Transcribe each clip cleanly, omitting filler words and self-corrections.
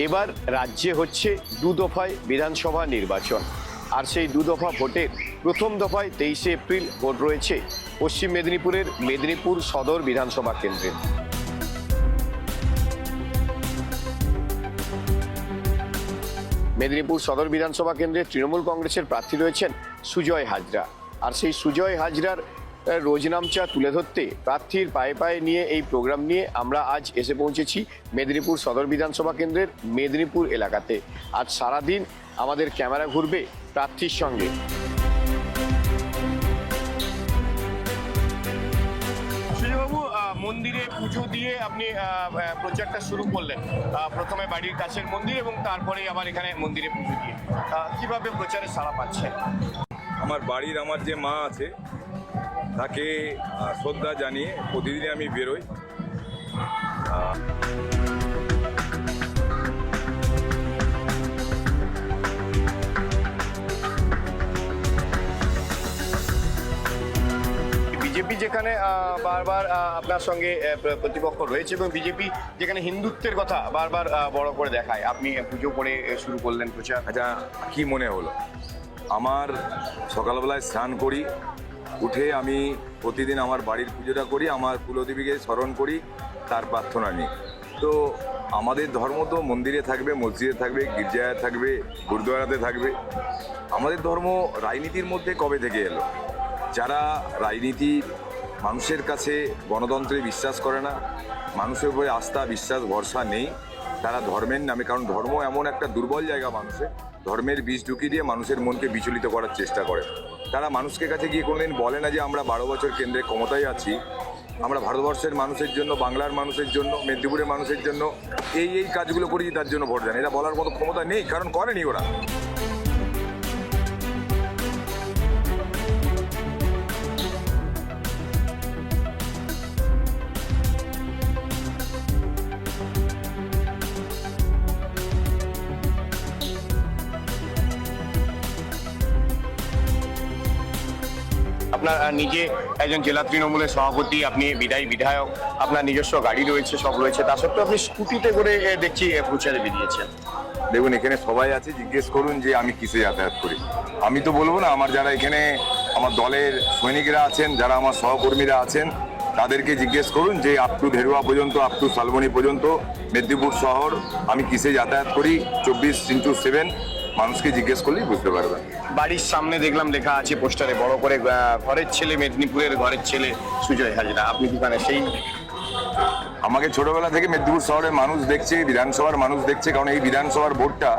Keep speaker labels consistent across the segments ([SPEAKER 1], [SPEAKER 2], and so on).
[SPEAKER 1] এবার রাজ্যে হচ্ছে দু দফায় বিধানসভা নির্বাচন, আর সেই দু দফা ভোটের প্রথম দফায় 23শে এপ্রিল ভোট রয়েছে পশ্চিম মেদিনীপুরের মেদিনীপুর সদর বিধানসভা কেন্দ্রে। মেদিনীপুর সদর বিধানসভা কেন্দ্রে তৃণমূল কংগ্রেসের প্রার্থী রয়েছেন সুজয় হাজরা, আর সেই সুজয় হাজরার রোজনামচা তুলে ধরতে প্রার্থীর পায়ে পায়ে নিয়ে এই প্রোগ্রাম নিয়ে আমরা আজ এসে পৌঁছেছি মেদিনীপুর সদর বিধানসভা কেন্দ্রের মেদিনীপুর এলাকাতে। আজ সারাদিন আমাদের ক্যামেরা ঘুরবে প্রার্থীর সঙ্গে। সুজয়বাবু, মন্দিরে পুজো দিয়ে আপনি প্রচারটা শুরু করলেন, প্রথমে বাড়ির কাছের মন্দির এবং তারপরে আবার এখানে মন্দিরে পুজো দিয়ে, কিভাবে প্রচারে সাড়া পাচ্ছেন?
[SPEAKER 2] আমার বাড়ির আমার যে মা আছে তাকে শ্রদ্ধা জানিয়ে প্রতিদিন আমি বেরোই।
[SPEAKER 1] বিজেপি যেখানে বারবার আপনার সঙ্গে প্রতিপক্ষ রয়েছে এবং বিজেপি যেখানে হিন্দুত্বের কথা বারবার বড় করে দেখায়, আপনি পুজো করে শুরু করলেন প্রচার।
[SPEAKER 2] আচ্ছা, কি মনে হলো? আমার সকালবেলায় স্নান করি, উঠে আমি প্রতিদিন আমার বাড়ির পুজোটা করি, আমার কুলদেবীকে স্মরণ করি, তার প্রার্থনা নিই। তো আমাদের ধর্ম তো মন্দিরে থাকবে, মসজিদে থাকবে, গির্জায় থাকবে, গুরুদুয়ারাতে থাকবে। আমাদের ধর্ম রাজনীতির মধ্যে কবে থেকে এলো? যারা রাজনীতি মানুষের কাছে গণতন্ত্রে বিশ্বাস করে না, মানুষের উপরে আস্থা বিশ্বাস ভরসা নেই, তারা ধর্মের নামে, কারণ ধর্ম এমন একটা দুর্বল জায়গা, মানুষের ধর্মের বীজ ঢুকিয়ে দিয়ে মানুষের মনকে বিচলিত করার চেষ্টা করে। তারা মানুষকে কাছে গিয়ে কোনোদিন বলে না যে আমরা 12 বছর কেন্দ্রে ক্ষমতায় আছি, আমরা ভারতবর্ষের মানুষের জন্য, বাংলার মানুষের জন্য, মেদিনীপুরের মানুষের জন্য এই কাজগুলো করেছি, তার জন্য ভোট দেন। এটা বলার মতো ক্ষমতা নেই, কারণ করেনি ওরা।
[SPEAKER 1] আপনার নিজে একজন জেলা তৃণমূলের সভাপতি, আপনি বিধায়ক, আপনার নিজস্ব গাড়ি রয়েছে, সব রয়েছে, তা সত্ত্বেও আপনি স্কুটিতে করে দেখছি প্রচারে বেরিয়েছেন।
[SPEAKER 2] দেখুন, এখানে সবাই আছে, জিজ্ঞেস করুন যে আমি কিসে যাতায়াত করি। আমি তো বলবো না, আমার যারা এখানে আমার দলের সৈনিকরা আছেন, যারা আমার সহকর্মীরা আছেন, তাদেরকে জিজ্ঞেস করুন যে আপ টু ধেরুয়া পর্যন্ত, আপ টু শালবনী পর্যন্ত মেদিনীপুর শহর আমি কিসে যাতায়াত করি 24x7, মানুষকে জিজ্ঞেস করলেই বুঝতে পারবেন।
[SPEAKER 1] বাড়ির সামনে দেখলাম লেখা আছে পোস্টারে বড় করে, ঘরের ছেলে, মেদিনীপুরের ঘরের ছেলে সুজয় হাজরা, আপনি কি মানে সেই?
[SPEAKER 2] আমাকে ছোটবেলা থেকে মেদিনীপুর শহরের মানুষ দেখছে, বিধানসভার মানুষ দেখছে, কারণ এই বিধানসভার ভোটটা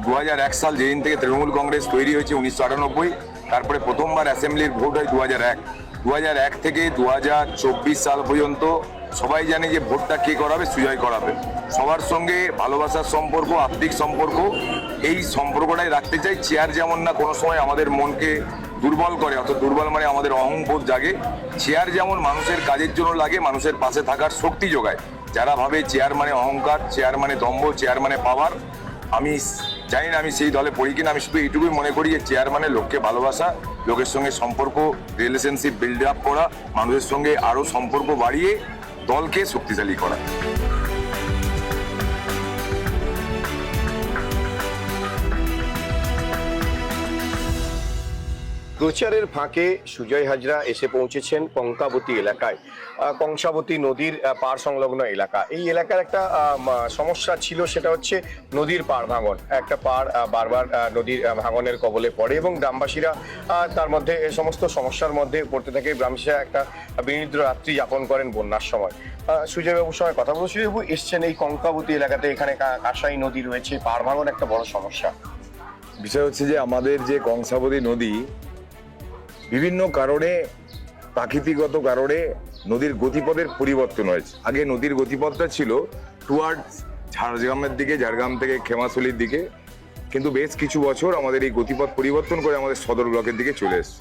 [SPEAKER 2] 2001 সাল, যেদিন থেকে তৃণমূল কংগ্রেস তৈরি হয়েছে 1998, তারপরে প্রথমবার অ্যাসেম্বলির ভোট হয় 2001 থেকে 2024 সাল পর্যন্ত সবাই জানে যে ভোটটা কে করাবে, সুজয় করাবে। সবার সঙ্গে ভালোবাসার সম্পর্ক, আত্মিক সম্পর্ক, এই সম্পর্কটাই রাখতে চাই। চেয়ার যেমন না কোনো সময় আমাদের মনকে দুর্বল করে, অত দুর্বল মানে আমাদের অহংবোধ জাগে, চেয়ার যেমন মানুষের কাজের জন্য লাগে, মানুষের পাশে থাকার শক্তি যোগায়। যারা ভাবে চেয়ার মানে অহংকার, চেয়ার মানে দম্ভ, চেয়ার মানে পাওয়ার, আমি জানি না আমি সেই দলে পড়ি কিনা। আমি শুধু এইটুকুই মনে করি যে চেয়ার মানে লোককে ভালোবাসা, লোকের সঙ্গে সম্পর্ক, রিলেশনশিপ বিল্ড আপ করা, মানুষের সঙ্গে আরও সম্পর্ক বাড়িয়ে দলকে শক্তিশালী করা।
[SPEAKER 1] প্রচারের ফাঁকে সুজয় হাজরা এসে পৌঁছেছেন কঙ্কাবতী এলাকায়। কংসাবতী নদীর পাড় সংলগ্ন এলাকা। এই এলাকার একটা সমস্যা ছিল, সেটা হচ্ছে নদীর পাড় ভাঙন। একটা পাড় বারবার নদীর ভাঙনের কবলে পড়ে এবং গ্রামবাসীরা তার মধ্যে এই সমস্ত সমস্যার মধ্যে পড়তে থাকে। গ্রামবাসীরা একটা বিনিদ্র রাত্রি যাপন করেন বন্যার সময়। সুজয়বাবুর সঙ্গে কথা বলছি। সুজয়বাবু এসছেন এই কঙ্কাবতী এলাকাতে, এখানে কাঁসাই নদী রয়েছে, পাড় ভাঙন একটা বড় সমস্যা।
[SPEAKER 2] বিষয় হচ্ছে যে আমাদের যে কংসাবতী নদী বিভিন্ন কারণে, প্রাকৃতিকগত কারণে নদীর গতিপথের পরিবর্তন হয়েছে। আগে নদীর গতিপথটা ছিল টুয়ার্ডস ঝাড়গ্রামের দিকে, ঝাড়গ্রাম থেকে খেমাশুলির দিকে, কিন্তু বেশ কিছু বছর আমাদের এই গতিপথ পরিবর্তন করে আমাদের সদর ব্লকের দিকে চলে এসছে।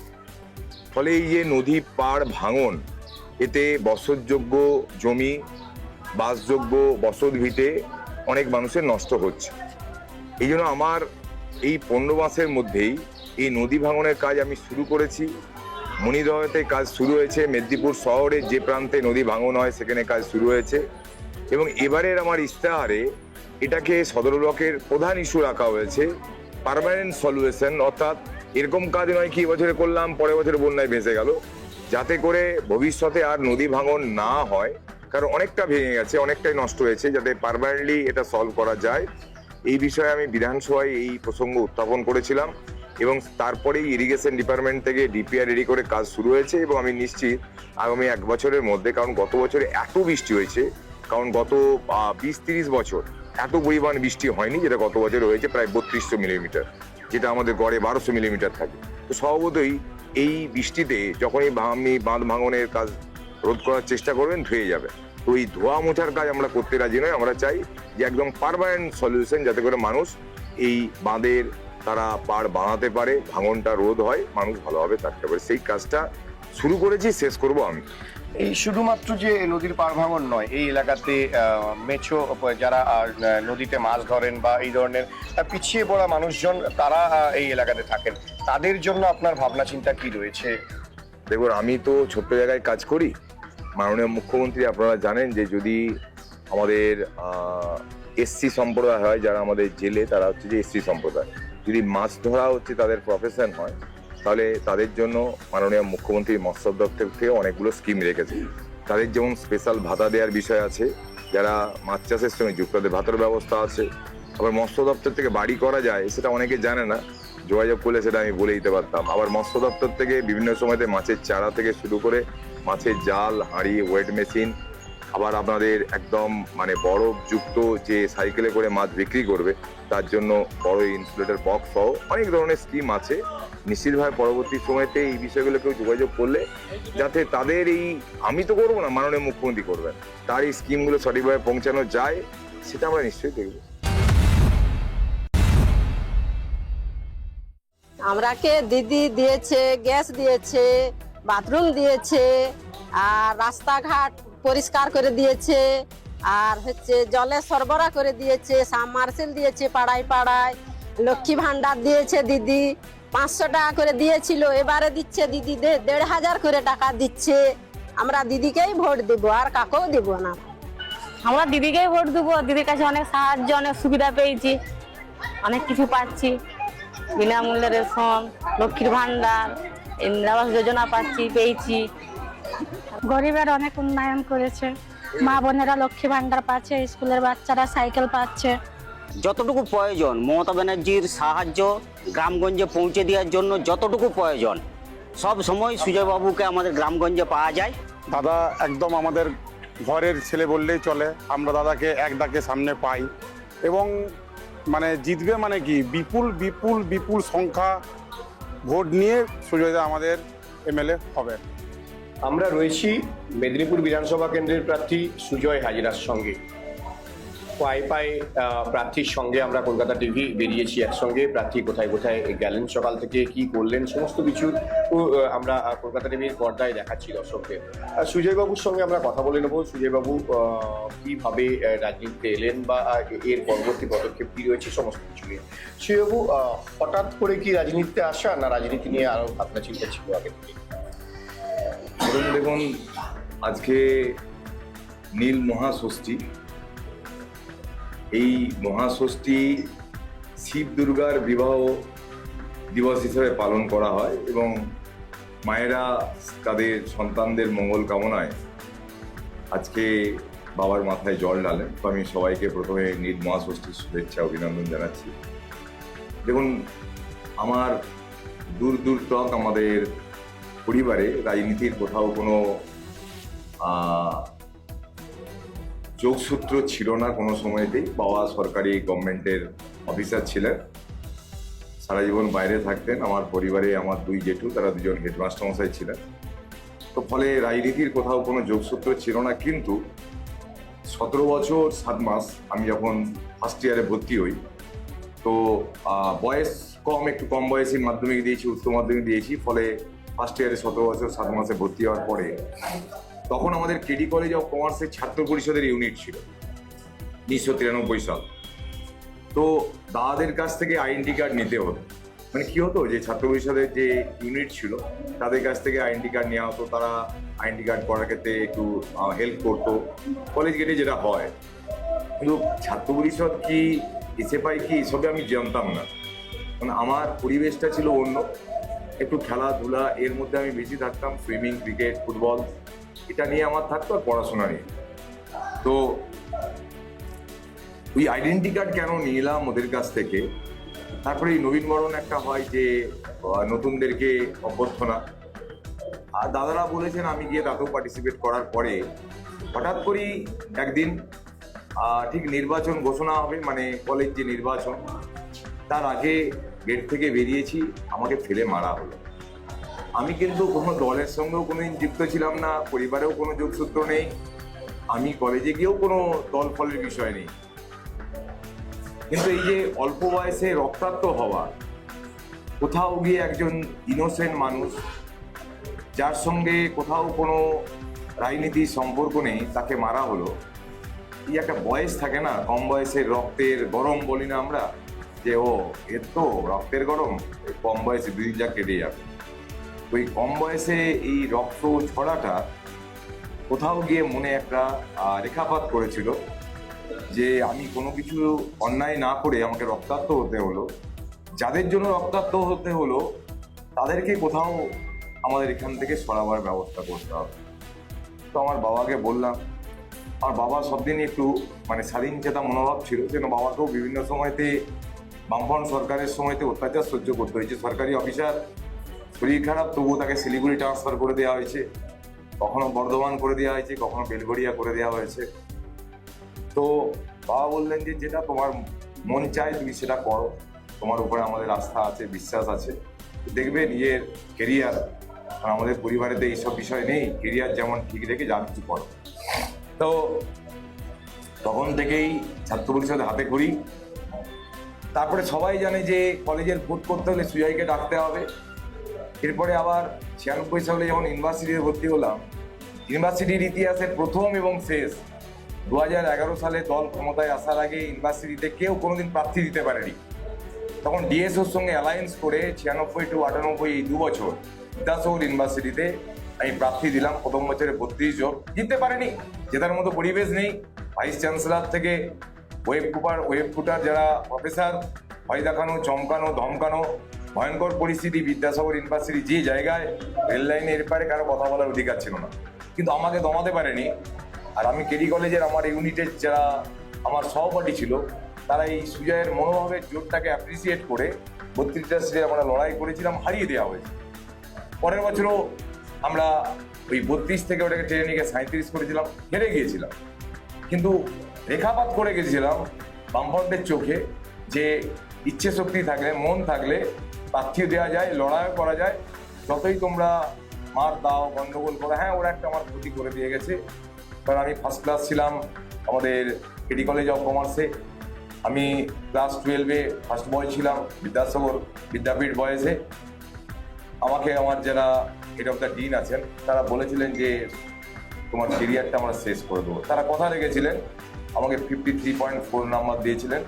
[SPEAKER 2] ফলে এই যে নদী পাড় ভাঙন, এতে বসতযোগ্য জমি, বাসযোগ্য বসত ভিটে অনেক মানুষের নষ্ট হচ্ছে। এই জন্য আমার এই 15 মাসের মধ্যেই এই নদী ভাঙনের কাজ আমি শুরু করেছি। মণিদহতে কাজ শুরু হয়েছে, মেদিনীপুর শহরে যে প্রান্তে নদী ভাঙন হয় সেখানে কাজ শুরু হয়েছে, এবং এবারের আমার ইস্তাহারে এটাকে সদর ব্লকের প্রধান ইস্যু রাখা হয়েছে, পার্মানেন্ট সলিউশন, অর্থাৎ এরকম কাজ নয় কি বছরে করলাম পরের বছরে বন্যায় ভেসে গেল, যাতে করে ভবিষ্যতে আর নদী ভাঙন না হয়, কারণ অনেকটা ভেঙে গেছে, অনেকটাই নষ্ট হয়েছে, যাতে পার্মানেন্টলি এটা সলভ করা যায়। এই বিষয়ে আমি বিধানসভায় এই প্রসঙ্গ উত্থাপন করেছিলাম এবং তারপরেই ইরিগেশন ডিপার্টমেন্ট থেকে ডিপিআর রেডি করে কাজ শুরু হয়েছে এবং আমি নিশ্চিত আগামী 1 বছরের মধ্যে, কারণ গত বছরে এত বৃষ্টি হয়েছে, কারণ গত 20-30 বছর এত পরিমাণ বৃষ্টি হয়নি যেটা গত বছরে হয়েছে, প্রায় 3200 মিলিমিটার, যেটা আমাদের গড়ে 1200 মিলিমিটার থাকে। তো স্বভাবতই এই বৃষ্টিতে যখনই আপনি বাঁধ ভাঙনের কাজ রোধ করার চেষ্টা করবেন ধুয়ে যাবে। তো এই ধোয়া মোছার কাজ আমরা করতে রাজি নয়, আমরা চাই যে একদম পার্মানেন্ট সলিউশন, যাতে করে মানুষ এই বাঁধের তারা পাড় বাঁধাতে পারে, ভাঙনটা রোধ হয়, মানুষ ভালোভাবে থাকতে পারে। সেই কাজটা শুরু করেছি, শেষ করব আমি।
[SPEAKER 1] এই শুধুমাত্র যে নদীর পাড় ভাঙন নয়, এই এলাকাতে মেছো যারা নদীতে মাছ ধরেন বা এই ধরনের পিছিয়ে পড়া মানুষজন তারা এই এলাকাতে থাকেন, তাদের জন্য আপনার ভাবনা চিন্তা কি রয়েছে?
[SPEAKER 2] দেখুন, আমি তো ছোট্ট জায়গায় কাজ করি। মাননীয় মুখ্যমন্ত্রী আপনারা জানেন যে যদি আমাদের এসসি সম্প্রদায় হয়, যারা আমাদের জেলে, তারা হচ্ছে যে এসসি সম্প্রদায়, যদি মাছ ধরা হচ্ছে তাদের প্রফেশন হয়, তাহলে তাদের জন্য মাননীয় মুখ্যমন্ত্রী মৎস্য দপ্তর থেকে অনেকগুলো স্কিম রেখেছে। তাদের যেমন স্পেশাল ভাতা দেওয়ার বিষয় আছে, যারা মাছ চাষের সঙ্গে যুক্ত, তাদের ভাতার ব্যবস্থা আছে। আবার মৎস্য দপ্তর থেকে বাড়ি করা যায়, সেটা অনেকে জানে না, যোগাযোগ করলে সেটা আমি বলে দিতে পারতাম। আবার মৎস্য দপ্তর থেকে বিভিন্ন সময়তে মাছের চারা থেকে শুরু করে মাছের জাল, হাঁড়ি, ওয়েট মেশিন, আবার আপনাদের একদম মানে বরফযুক্ত যে সাইকেলে করে মাছ বিক্রি করবে, তার জন্য বড় ইনসুলেটর বক্স সহ অনেক ধরনের স্কিম আছে। নিশ্চিতভাবে পরবর্তী সময়তে এই বিষয়গুলো কেউ যোগাযোগ করলে, যাতে তাদের এই, আমি তো করবো না, মাননীয় মুখ্যমন্ত্রী করবেন, তার এই স্কিমগুলো সঠিকভাবে পৌঁছানো যায়, সেটা আমরা নিশ্চয়ই দেখবো।
[SPEAKER 3] আমরাকে দিদি দিয়েছে, গ্যাস দিয়েছে, বাথরুম দিয়েছে, আর রাস্তাঘাট পরিষ্কার করে দিয়েছে, আর হচ্ছে জলের সরবরাহ করে দিয়েছে, সাবমার্সেল দিয়েছে পাড়ায় পাড়ায়, লক্ষ্মী ভান্ডার দিয়েছে দিদি, 500 টাকা করে দিয়েছিল, এবারে দিচ্ছে দিদি 1500 করে টাকা দিচ্ছে। আমরা দিদিকেই ভোট দিব, আর কাকেও দিব না।
[SPEAKER 4] আমরা দিদিকেই ভোট দেবো। দিদির কাছে অনেক সাহায্য, অনেক সুবিধা পেয়েছি, অনেক কিছু পাচ্ছি, বিনামূল্যে রেশন, লক্ষ্মীর ভান্ডার, ইন্দিরা আবাস যোজনা পেয়েছি।
[SPEAKER 5] গরিবের অনেক উন্নয়ন করেছে, মা বোনেরা লক্ষ্মী ভান্ডার পাচ্ছে, স্কুলের বাচ্চারা সাইকেল পাচ্ছে।
[SPEAKER 6] যতটুকু প্রয়োজন মমতা ব্যানার্জির সাহায্য গ্রামগঞ্জে পৌঁছে দেওয়ার জন্য, যতটুকু প্রয়োজন সব সময় সুজয়বাবুকে আমাদের গ্রামগঞ্জে পাওয়া যায়।
[SPEAKER 7] দাদা একদম আমাদের ঘরের ছেলে বললেই চলে, আমরা দাদাকে এক ডাকে সামনে পাই এবং মানে জিতবে মানে কি বিপুল বিপুল বিপুল সংখ্যা ভোট নিয়ে সুজয়দা আমাদের এমএলএ হবে।
[SPEAKER 1] আমরা রয়েছি মেদিনীপুর বিধানসভা কেন্দ্রের প্রার্থী সুজয় হাজরার সঙ্গে। পায়ে পায়ে প্রার্থীর সঙ্গে আমরা কলকাতা টিভি বেরিয়েছি একসঙ্গে। প্রার্থী কোথায় কোথায় গেলেন, সকাল থেকে কি করলেন, সমস্ত কিছু আমরা কলকাতা টিভির পর্দায় দেখাচ্ছি দর্শকদের। সুজয়বাবুর সঙ্গে আমরা কথা বলে নেব। সুজয়বাবু কিভাবে রাজনীতিতে এলেন বা এর পরবর্তী পদক্ষেপ কি রয়েছে, সমস্ত কিছু নিয়ে। সুজয়বাবু, হঠাৎ করে কি রাজনীতিতে আসা, না রাজনীতি নিয়ে আরো ভাবনা চিন্তা ছিল আগে থেকে?
[SPEAKER 2] দেখুন, আজকে নীল মহাষষ্ঠী। এই মহাষষ্ঠী শিব দুর্গার বিবাহ দিবস হিসেবে পালন করা হয় এবং মায়েরা তাদের সন্তানদের মঙ্গল কামনায় আজকে বাবার মাথায় জল ঢালেন। তো আমি সবাইকে প্রথমে নীল মহাষষ্ঠীর শুভেচ্ছা অভিনন্দন জানাচ্ছি। দেখুন, আমার দূর দূর তক আমাদের পরিবারে রাজনীতির কোথাও কোনো যোগসূত্র ছিল না কোনো সময়তেই। বাবা সরকারি গভর্নমেন্টের অফিসার ছিলেন, সারা জীবন বাইরে থাকতেন। আমার পরিবারে আমার 2 জেঠু, তারা 2জন হেডমাস্টার মশাই ছিলেন। তো ফলে রাজনীতির কোথাও কোনো যোগসূত্র ছিল না। কিন্তু 17 বছর 7 মাস আমি যখন ফার্স্ট ইয়ারে ভর্তি হই, তো বয়স কম, একটু কম বয়সী মাধ্যমিক দিয়েছি, উচ্চ মাধ্যমিক দিয়েছি। ফলে ফার্স্ট ইয়ারে 17 বছর 7 মাসে ভর্তি হওয়ার পরে তখন আমাদের কেডি কলেজ অফ কমার্সের ছাত্র পরিষদের ইউনিট ছিল 1993 সাল। তো দাদাদের কাছ থেকে আইডেন্টি কার্ড নিতে হতো। মানে কি হতো, যে ছাত্র পরিষদের যে ইউনিট ছিল তাদের কাছ থেকে আইডেন্টি কার্ড নেওয়া হতো। তারা আইডেন্টি কার্ড করার ক্ষেত্রে একটু হেল্প করতো, কলেজ গেটে যেটা হয়। কিন্তু ছাত্র পরিষদ কি, এসএফআই কি, এসবে আমি জানতাম না। মানে আমার পরিবেশটা ছিল অন্য, একটু খেলাধুলা এর মধ্যে আমি বেশি থাকতাম, সুইমিং, ক্রিকেট, ফুটবল এটা নিয়ে আমার থাকতো, আর পড়াশোনা নিয়ে। তো ওই আইডেন্টি কার্ড কেন নিলাম ওদের কাছ থেকে, তারপরে এই নবীনবরণ একটা হয় যে নতুনদেরকে অভ্যর্থনা, আর দাদারা বলেছেন আমি গিয়ে তাতেও পার্টিসিপেট করার পরে হঠাৎ করেই একদিন ঠিক নির্বাচন ঘোষণা হবে, মানে কলেজ যে নির্বাচন, তার আগে গেট থেকে বেরিয়েছি, আমাকে ফেলে মারা হলো। আমি কিন্তু কোনো দলের সঙ্গেও কোনোদিন যুক্ত ছিলাম না, পরিবারেও কোনো যোগসূত্র নেই, আমি কলেজে গিয়েও কোনো দল ফলের বিষয় নেই। কিন্তু এই যে অল্প বয়সে রক্তাক্ত হওয়া, কোথাও গিয়ে একজন ইনোসেন্ট মানুষ যার সঙ্গে কোথাও কোনো রাজনীতির সম্পর্ক নেই তাকে মারা হলো, এই একটা বয়স থাকে না, কম বয়সের রক্তের গরম বলি না আমরা, যে ও এর তো রক্তের গরম, কম বয়সে দুদিন যা কেটে যাবে। ওই কম বয়সে এই রক্ত ছড়াটা কোথাও গিয়ে মনে একটা রেখাপাত করেছিল যে আমি কোনো কিছু অন্যায় না করে আমাকে রক্তাক্ত হতে হলো, যাদের জন্য রক্তাক্ত হতে হলো তাদেরকে কোথাও আমাদের এখান থেকে সরাবার ব্যবস্থা করতে হবে। তো আমার বাবাকে বললাম, আমার বাবা সবদিনই একটু মানে স্বাধীন চেতা মনোভাব ছিল, যেন বাবাকেও বিভিন্ন সময়তে বামফ্রন্ট সরকারের সময়তে অত্যাচার সহ্য করতে হয়েছে। সরকারি অফিসার শরীর খারাপ, তবুও তাকে শিলিগুড়ি ট্রান্সফার করে দেওয়া হয়েছে, কখনো বর্ধমান করে দেওয়া হয়েছে, কখনো বেলগড়িয়া করে দেওয়া হয়েছে। তো বাবা বললেন যে যেটা তোমার মন চায় তুমি সেটা করো, তোমার উপরে আমাদের আস্থা আছে, বিশ্বাস আছে, দেখবে নিজের কেরিয়ার, আমাদের পরিবারেতে এইসব বিষয় নেই, কেরিয়ার যেমন ঠিক রেখে যা কিছু করো। তো তখন থেকেই ছাত্র পরিষদে হাতে করি। তারপরে সবাই জানে যে কলেজের ভোট করতে হলে সুজয়কে ডাকতে হবে। এরপরে আবার 96 সালে যখন ইউনিভার্সিটিতে ভর্তি হলাম, ইউনিভার্সিটির ইতিহাসের প্রথম এবং শেষ 2011 সালে দল ক্ষমতায় আসার আগে ইউনিভার্সিটিতে কেউ কোনোদিন প্রার্থী দিতে পারেনি। তখন ডিএসওর সঙ্গে অ্যালায়েন্স করে 96 টু 98 এই 2 বছর বিদ্যাসাগর ইউনিভার্সিটিতে আমি প্রার্থী দিলাম। প্রথম বছরে 32 জন, জিততে পারেনি, জেতার মতো পরিবেশ নেই। ভাইস চ্যান্সেলর থেকে ওয়েব ফুটার যারা প্রফেসর, ভয় দেখানো, চমকানো, ধমকানো, ভয়ঙ্কর পরিস্থিতি। বিদ্যাসাগর ইউনিভার্সিটি যে জায়গায়, রেল লাইনের এরপারে কারো কথা বলার অধিকার ছিল না, কিন্তু আমাকে দমাতে পারেনি। আর আমি কেডি কলেজের আমার ইউনিটের যারা আমার সহপাঠী ছিল, তারা এই সুজয়ের মনোভাবের জোরটাকে অ্যাপ্রিসিয়েট করে 32টা সিটে আমরা লড়াই করেছিলাম, হারিয়ে দেওয়া হয়েছে। পরের বছরও আমরা ওই 32 থেকে ওটাকে টেনে নিয়ে 37 করেছিলাম, হেরে গিয়েছিলাম। কিন্তু রেখাপাত করে গেছিলাম বামফ্রন্টের চোখে যে ইচ্ছে শক্তি থাকলে, মন থাকলে প্রার্থী দেওয়া যায়, লড়াইও করা যায়। যতই তোমরা মার দাও, গন্ডগোল করো, হ্যাঁ ওরা একটা আমার ক্ষতি করে দিয়ে গেছে। কারণ আমি ফার্স্ট ক্লাস ছিলাম আমাদের কেডি কলেজ অফ কমার্সে, আমি ক্লাস 12-এ ফার্স্ট বয় ছিলাম বিদ্যাসাগর বিদ্যাপীঠ বয়েসে। আমাকে আমার যারা হেড অফ দ্য ডিন আছেন তারা বলেছিলেন যে তোমার কেরিয়ারটা আমরা শেষ করে দেবো। তারা কথা রেখেছিলেন, আমাকে 53.4 নাম্বার দিয়েছিলেন।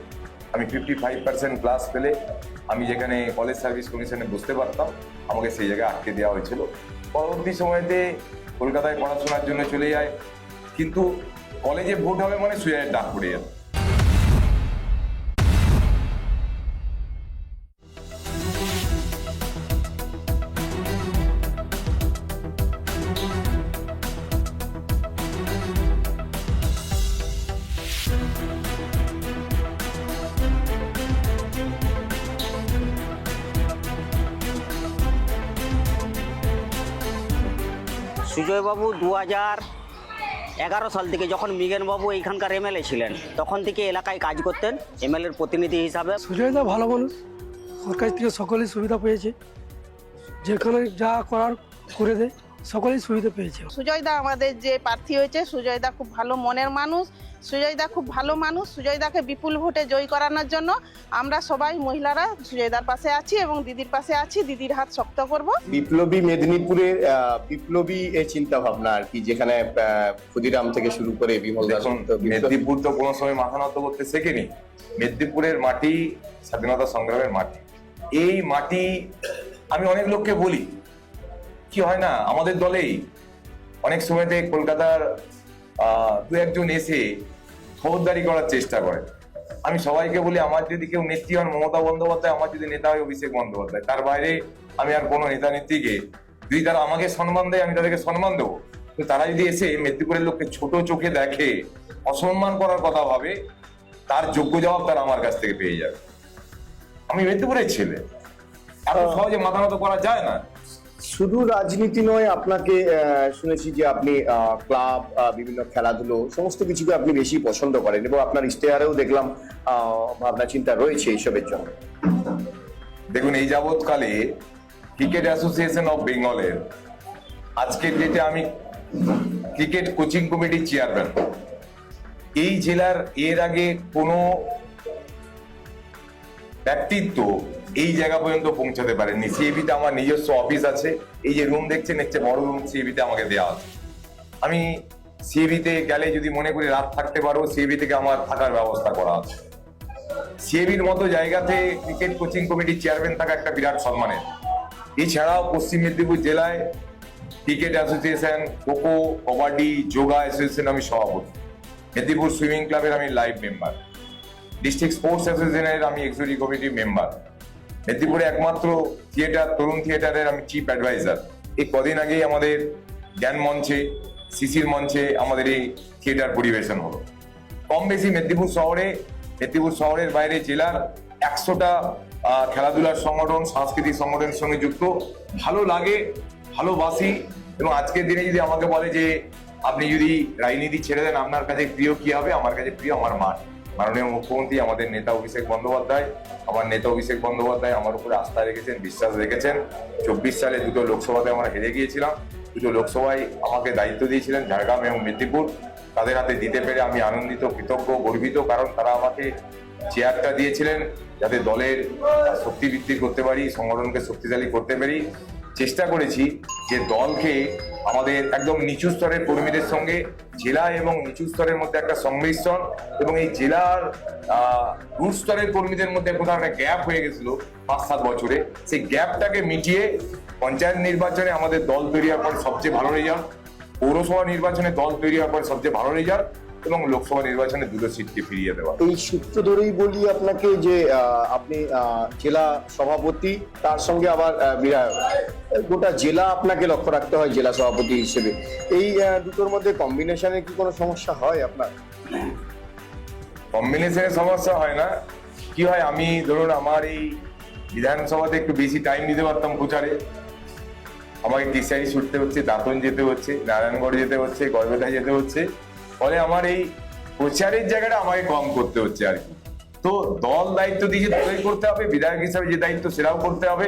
[SPEAKER 2] আমি 55% ক্লাস পেলে আমি যেখানে কলেজ সার্ভিস কমিশনে বুঝতে পারতাম, আমাকে সেই জায়গায় আটকে দেওয়া হয়েছিল। পরবর্তী সময়তে কলকাতায় পড়াশোনার জন্য চলে যায়, কিন্তু কলেজে ভোট হবে মানে সুজয়ের ডাক পড়ে যেত।
[SPEAKER 6] সুজয়বাবু 2011 সাল থেকে, যখন মৃগেনবাবু এইখানকার এমএলএ ছিলেন, তখন থেকে এলাকায় কাজ করতেন এমএলএর প্রতিনিধি হিসাবে।
[SPEAKER 8] সুজয়দা ভালো মানুষ, ওর কাছ থেকে সকলেই সুবিধা পেয়েছে, যেখানে যা করার করে দেয়, সকলেই সুবিধা পেয়েছে।
[SPEAKER 9] সুজয়দা আমাদের যে প্রার্থী হয়েছে, সুজয়দা খুব ভালো মনের মানুষ, সুজয়দা খুব ভালো মানুষ। সুজয়দাকে বিপুল ভোটে জয়ী করানোর জন্য আমরা সবাই মহিলারা সুজয়দার পাশে আছি এবং দিদির পাশে আছি, দিদির হাত শক্ত করব।
[SPEAKER 1] বিপ্লবী মেদিনীপুরের বিপ্লবী এই চিন্তা ভাবনা আর কি, যেখানে ক্ষুদিরাম থেকে শুরু করে বিমল দাস।
[SPEAKER 2] মেদিনীপুর তো কোনো সময় মাথা নত করতে শেখেনি। মেদিনীপুরের মাটি স্বাধীনতা সংগ্রামের মাটি। এই মাটি আমি অনেক লোককে বলি, কি হয় না আমাদের দলেই অনেক সময়তে কলকাতার দু একজন এসে ফৌজদারি করার চেষ্টা করে। আমি সবাইকে বলি, আমার যদি কেউ নেত্রী হন মমতা বন্দ্যোপাধ্যায়, আমার যদি নেতা হয় অভিষেক বন্দ্যোপাধ্যায়, তার বাইরে আমি আর কোনো নেতা নেত্রীকে, যদি তারা আমাকে সম্মান দেয় আমি তাদেরকে সম্মান দেবো, কিন্তু তারা যদি এসে মেদিনীপুরের লোককে ছোট চোখে দেখে, অসম্মান করার কথা ভাবে, তার যোগ্য জবাব তারা আমার কাছ থেকে পেয়ে যাবে। আমি মেদিনীপুরের ছেলে, এত সহজে মাথা নত করা যায় না।
[SPEAKER 1] শুধু রাজনীতি নয়, আপনাকে শুনেছি যে আপনি ক্লাব, বিভিন্ন খেলাধুলো সমস্ত কিছুকে আপনি বেশি পছন্দ করেন এবং আপনার ইশতেহারেও দেখলাম ভাবনা চিন্তা রয়েছে এইসবের জন্য।
[SPEAKER 2] দেখুন, এই যাবৎকালে ক্রিকেট অ্যাসোসিয়েশন অফ বেঙ্গলের আজকের ডেটে আমি ক্রিকেট কোচিং কমিটির চেয়ারম্যান। এই জেলার এর আগে কোনো ব্যক্তিত্ব এই জায়গা পর্যন্ত পৌঁছাতে পারেননি। সিএবিতে আমার নিজস্ব অফিস আছে, এই যে রুম দেখছেন, একটা বড় রুম সিএবিতে আমাকে দেওয়া আছে। আমি সিএবিতে গেলে যদি মনে করি রাত থাকতে পারবো, সিএবি থেকে আমার থাকার ব্যবস্থা করা আছে। সিএবির মতো জায়গাতে ক্রিকেট কোচিং কমিটির চেয়ারম্যান থাকা একটা বিরাট সম্মানের। এছাড়াও পশ্চিম মেদিনীপুর জেলায় cricket association, kho kho, kabaddi, yoga association আমি সভাপতি। মেদিনীপুর সুইমিং ক্লাবের আমি লাইভ মেম্বার। ডিস্ট্রিক্ট স্পোর্টস অ্যাসোসিয়েশনের আমি এক্সিকিউটিভ কমিটি মেম্বার। মেদিনীপুরে একমাত্র থিয়েটার, তরুণ থিয়েটারের আমি চিফ অ্যাডভাইজার। এই কদিন আগেই আমাদের জ্ঞান মঞ্চে, শিশির মঞ্চে আমাদের এই থিয়েটার পরিবেশন হলো। কম বেশি মেদিনীপুর শহরের বাইরে জেলার 100টা খেলাধুলার সংগঠন, সাংস্কৃতিক সংগঠনের সঙ্গে যুক্ত। ভালো লাগে, ভালোবাসি। এবং আজকের দিনে যদি আমাকে বলে যে আপনি যদি রাজনীতি ছেড়ে দেন আপনার কাছে প্রিয় কি হবে, আমার কাছে প্রিয় আমার মাঠ। মাননীয় মুখ্যমন্ত্রী আমাদের নেতা অভিষেক বন্দ্যোপাধ্যায়, আমার উপরে আস্থা রেখেছেন, বিশ্বাস রেখেছেন। 24 সালে 2টো লোকসভাতে আমরা হেরে গিয়েছিলাম। 2টো লোকসভায় আমাকে দায়িত্ব দিয়েছিলেন, ঝাড়গ্রাম এবং মেদিনীপুর। তাদের হাতে দিতে পেরে আমি আনন্দিত, কৃতজ্ঞ, গর্বিত। কারণ তারা আমাকে চেয়ারটা দিয়েছিলেন যাতে দলের শক্তি বৃদ্ধি করতে পারি, সংগঠনকে শক্তিশালী করতে পারি। চেষ্টা করেছি যে দলকে আমাদের একদম নিচু স্তরের কর্মীদের সঙ্গে জেলা এবং নিচু স্তরের মধ্যে একটা সংমিশ্রণ, এবং এই জেলার রুট স্তরের কর্মীদের মধ্যে কোথাও একটা গ্যাপ হয়ে গেছিল 5-7 বছরে, সেই গ্যাপটাকে মিটিয়ে পঞ্চায়েত নির্বাচনে আমাদের দল তৈরি হওয়ার পরে সবচেয়ে ভালো রেজাল্ট, পৌরসভা নির্বাচনে দল তৈরি হওয়ার পরে সবচেয়ে ভালো রেজাল্ট, এবং লোকসভা নির্বাচনে 2টো সিটকে ফিরিয়ে দেওয়া।
[SPEAKER 1] এই সূত্র ধরেই বলি আপনাকে যে আপনি জেলা সভাপতি, তার সঙ্গে আবার বিধায়ক, গোটা জেলা আপনাকে লক্ষ্য রাখতে হয় জেলা সভাপতি হিসেবে। এই দুটোর মধ্যে কম্বিনেশনে কি কোনো সমস্যা হয় আপনার?
[SPEAKER 2] কম্বিনেশনের সমস্যা হয় না। কি হয়, আমি ধরুন আমার এই বিধানসভাতে একটু বেশি টাইম দিতে পারতাম প্রচারে। আমাকে কিসারি ছুটতে হচ্ছে, দাঁতন যেতে হচ্ছে, নারায়ণগড় যেতে হচ্ছে, গড়বেতা যেতে হচ্ছে, ফলে আমার এই প্রচারের জায়গাটা আমাকে কম করতে হচ্ছে আর কি। তো দল দায়িত্ব দিয়ে দলই করতে হবে, বিধায়ক হিসাবে যে দায়িত্ব সেটাও করতে হবে,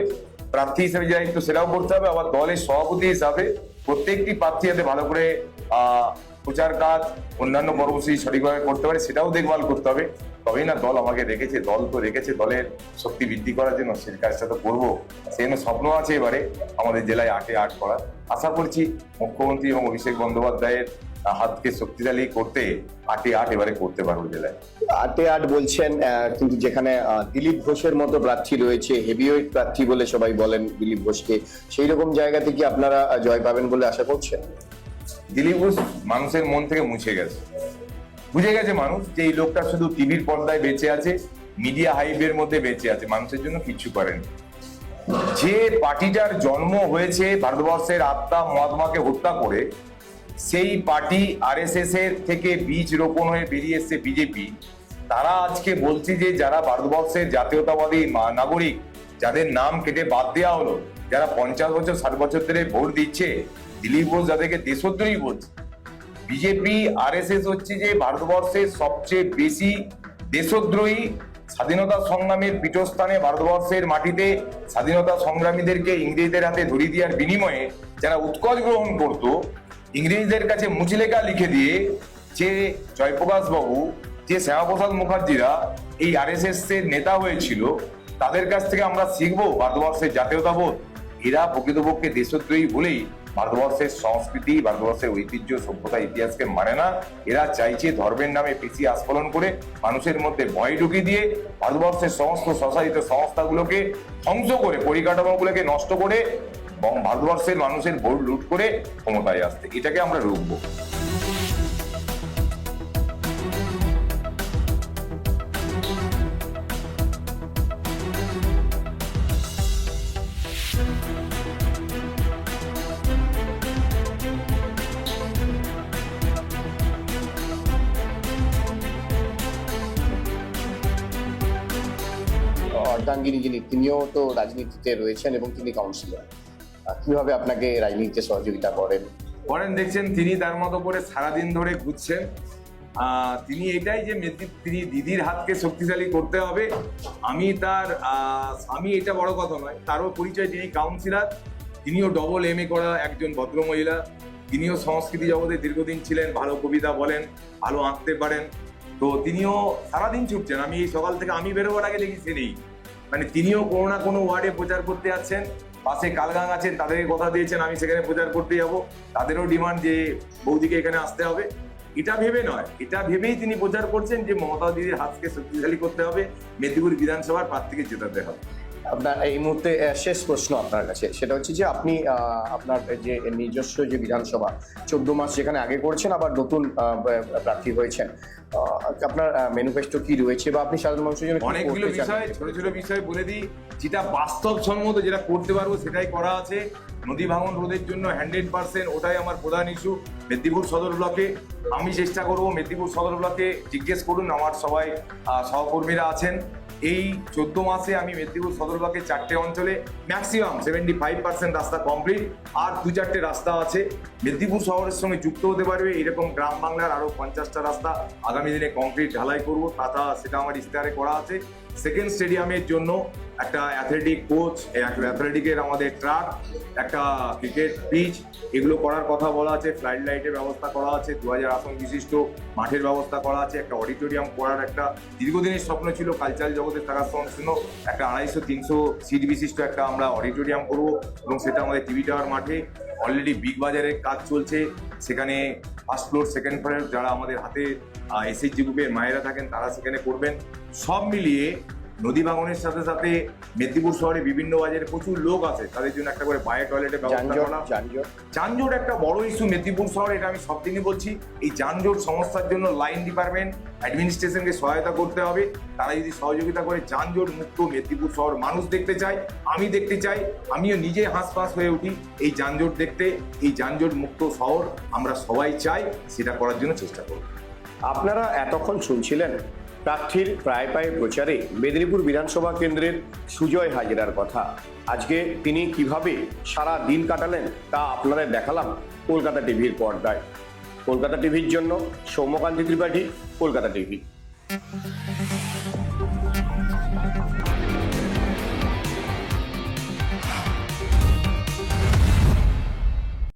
[SPEAKER 2] প্রার্থী হিসাবে যে দায়িত্ব সেটাও করতে হবে, আবার দলের সভাপতি হিসাবে প্রত্যেকটি প্রার্থী যাতে ভালো করে প্রচার কাজ, অন্যান্য কর্মসূচি সঠিকভাবে করতে পারে সেটাও দেখভাল করতে হবে। তবেই না দল আমাকে রেখেছে, দল তো রেখেছে দলের শক্তি বৃদ্ধি করার জন্য, সেই কাজটা তো করবো। সেই জন্য স্বপ্ন আছে এবারে আমাদের জেলায় 8-এ 8 করার। আশা করছি মুখ্যমন্ত্রী এবং অভিষেক বন্দ্যোপাধ্যায়ের হাতকে শক্তিশালী করতে 8-এ 8 এবারে করতে পারবো জেলায়।
[SPEAKER 1] 8-এ 8 বলছেন, কিন্তু যেখানে দিলীপ ঘোষের মতো প্রার্থী রয়েছে, হেভিওয়েট প্রার্থী বলে সবাই বলেন দিলীপ ঘোষকে, সেই রকম জায়গাতে কি আপনারা জয় পাবেন বলে আশা করছেন?
[SPEAKER 2] দিলীপ ঘোষ মানুষের মন থেকে মুছে গেছে, বুঝে গেছে মানুষ যে এই লোকটা শুধু টিভির পর্দায় বেঁচে আছে, মিডিয়া হাইপের মধ্যে বেঁচে আছে, মানুষের জন্য কিচ্ছু করেন। যে পার্টিটার জন্ম হয়েছে ভারতবর্ষের আত্মা মহাত্মাকে হত্যা করে, সেই পার্টি আরএসএস এর থেকে বীজ রোপণ হয়ে বেরিয়ে এসছে বিজেপি। তারা আজকে বলছে যে যারা ভারতবর্ষের জাতীয়তাবাদী নাগরিক, যাদের নাম কেটে বাদ দেওয়া হলো, যারা 50 বছর 60 বছর ধরে ভোট দিচ্ছে, দিলীপ ঘোষ যাদেরকে দেশদ্রোহী বলছে। বিজেপি আরএসএস হচ্ছে যে ভারতবর্ষের সবচেয়ে বেশি দেশদ্রোহী। স্বাধীনতা সংগ্রামের পীঠস্থানে ভারতবর্ষের মাটিতে স্বাধীনতা সংগ্রামীদেরকে ইংরেজদের হাতে ধরিয়ে দেওয়ার বিনিময়ে যারা উৎকোচ গ্রহণ করত, ইংরেজদের কাছে মুচলেখা লিখে দিয়ে যে জয়প্রকাশ বাবু, যে শ্যামাপ্রসাদ মুখার্জিরা এই আরএসএস এর নেতা হয়েছিল, তাদের কাছ থেকে আমরা শিখবো ভারতবর্ষের জাতীয়তাবোধ। এরা প্রকৃতপক্ষে দেশদ্রোহী বলেই ভারতবর্ষের সংস্কৃতি, ভারতবর্ষের ঐতিহ্য, সভ্যতা, ইতিহাসকে মানে না। এরা চাইছে ধর্মের নামে পেশি আস্ফলন করে মানুষের মধ্যে ভয় ঢুকিয়ে দিয়ে ভারতবর্ষের সমস্ত স্বশাসিত সংস্থাগুলোকে ধ্বংস করে, পরিকাঠামোগুলোকে নষ্ট করে ভারতবর্ষের মানুষের ভোট লুট করে ক্ষমতায় আসতে। এটাকে আমরা রুখবো।
[SPEAKER 1] অর্ধাঙ্গিনী যিনি, তিনিও তো রাজনীতিতে রয়েছেন এবং তিনি কাউন্সিলর। কিভাবে আপনাকে রাজনীতিতে সহযোগিতা করেন?
[SPEAKER 2] দেখছেন তিনি তার মতো করে সারাদিন ধরে ঘুরছেন। তিনি এটাই যে তিনি দিদির হাতকে শক্তিশালী করতে হবে। আমি তার স্বামী, এটা বড় কথা নয়, তারও পরিচয় তিনি কাউন্সিলর, তিনিও ডবল MA করা একজন ভদ্রমহিলা, তিনিও সংস্কৃতি জগতে দীর্ঘদিন ছিলেন, ভালো কবিতা বলেন, ভালো আঁকতে পারেন, তো তিনিও সারাদিন ছুটছেন। আমি এই সকাল থেকে আমি বেরোবার আগে দেখি নেই, মানে তিনিও কোনো না কোনো ওয়ার্ডে প্রচার করতে যাচ্ছেন। পাশে কালগাং আছেন, তাদেরকে কথা দিয়েছেন আমি সেখানে প্রচার করতে যাব, তাদেরও ডিমান্ড যে বৌদিকে এখানে আসতে হবে। এটা ভেবে নয়, এটা ভেবেই তিনি প্রচার করছেন যে মমতা দিদির হাতকে শক্তিশালী করতে হবে, মেদিনীপুর বিধানসভার প্রার্থীকে জেতাতে হবে।
[SPEAKER 1] আপনার এই মুহূর্তে শেষ প্রশ্ন আপনার কাছে, সেটা হচ্ছে যে আপনি আপনার যে নিজস্ব যে বিধানসভা 14 মাস যেখানে আগে করেছেন, আবার নতুন প্রার্থী হয়েছেন, আপনার ম্যানিফেস্টো কি রয়েছে বা আপনি সাধারণ মানুষের জন্য
[SPEAKER 2] অনেকগুলো বিষয়, ছোট ছোট বিষয় বলে দিই, যেটা বাস্তবসম্মত যেটা করতে পারবো সেটাই করা আছে। নদী ভাঙন রোধের জন্য 100%, ওটাই আমার প্রধান ইস্যু মেদিনীপুর সদর ব্লকে। আমি চেষ্টা করব, মেদিনীপুর সদর ব্লকে জিজ্ঞেস করুন, আমার সবাই সহকর্মীরা আছেন। এই 14 মাসে আমি মেদিনীপুর সদর ব্লকে 4টে অঞ্চলে ম্যাক্সিমাম 75% রাস্তা কমপ্লিট, আর 2-4টে রাস্তা আছে মেদিনীপুর শহরের সঙ্গে যুক্ত হতে পারবে। এরকম গ্রাম বাংলার আরো 50টা রাস্তা আগামী দিনে কংক্রিট ঢালাই করবো, সেটা আমার ইশতেহারে করা আছে। সেকেন্ড স্টেডিয়ামের জন্য একটা অ্যাথলেটিক কোচ, অ্যাথলেটিকের আমাদের ট্রাক, একটা ক্রিকেট পিচ, এগুলো করার কথা বলা আছে। ফ্লাড লাইটের ব্যবস্থা করা আছে, 2000 আসন বিশিষ্ট মাঠের ব্যবস্থা করা আছে। একটা অডিটোরিয়াম করার একটা দীর্ঘদিনের স্বপ্ন ছিল, কালচারাল জগতে থাকার জন্য একটা 250-300 সিট বিশিষ্ট একটা আমরা অডিটোরিয়াম করবো, এবং সেটা আমাদের টিভি টাওয়ার মাঠে। অলরেডি বিগ বাজারের কাজ চলছে, সেখানে ফার্স্ট ফ্লোর, সেকেন্ড ফ্লোর, যারা আমাদের হাতে SHG গ্রুপের মায়েরা থাকেন তারা সেখানে করবেন। সব মিলিয়ে নদী ভাঙনের সাথে সাথে মেদিনীপুর শহরে বিভিন্ন বাজারে প্রচুর লোক আছে, তাদের জন্য একটা করে বায়ো টয়লেটের ব্যবস্থা করা। যানজট একটা বড় ইস্যু মেদিনীপুর শহরে, এটা আমি সবদিনই বলছি। এই যানজট সমস্যার জন্য লাইন ডিপার্টমেন্ট, অ্যাডমিনিস্ট্রেশনকে সহায়তা করতে হবে। তারা যদি সহযোগিতা করে যানজট মুক্ত মেদিনীপুর শহর মানুষ দেখতে চায়, আমি দেখতে চাই, আমিও নিজে হাঁসফাঁস হয়ে উঠি এই যানজট দেখতে। এই যানজট মুক্ত শহর আমরা সবাই চাই, সেটা করার জন্য চেষ্টা করব।
[SPEAKER 1] আপনারা এতক্ষণ শুনছিলেন প্রার্থীর প্রায় প্রচারে মেদিনীপুর বিধানসভা কেন্দ্রের সুজয় হাজরার কথা। আজকে তিনি কিভাবে সারা দিন কাটালেন তা আপনাদের দেখালাম কলকাতা টিভির পর্দায়। কলকাতা টিভির জন্য সৌম্যকান্তি ত্রিপাঠী, কলকাতা টিভি।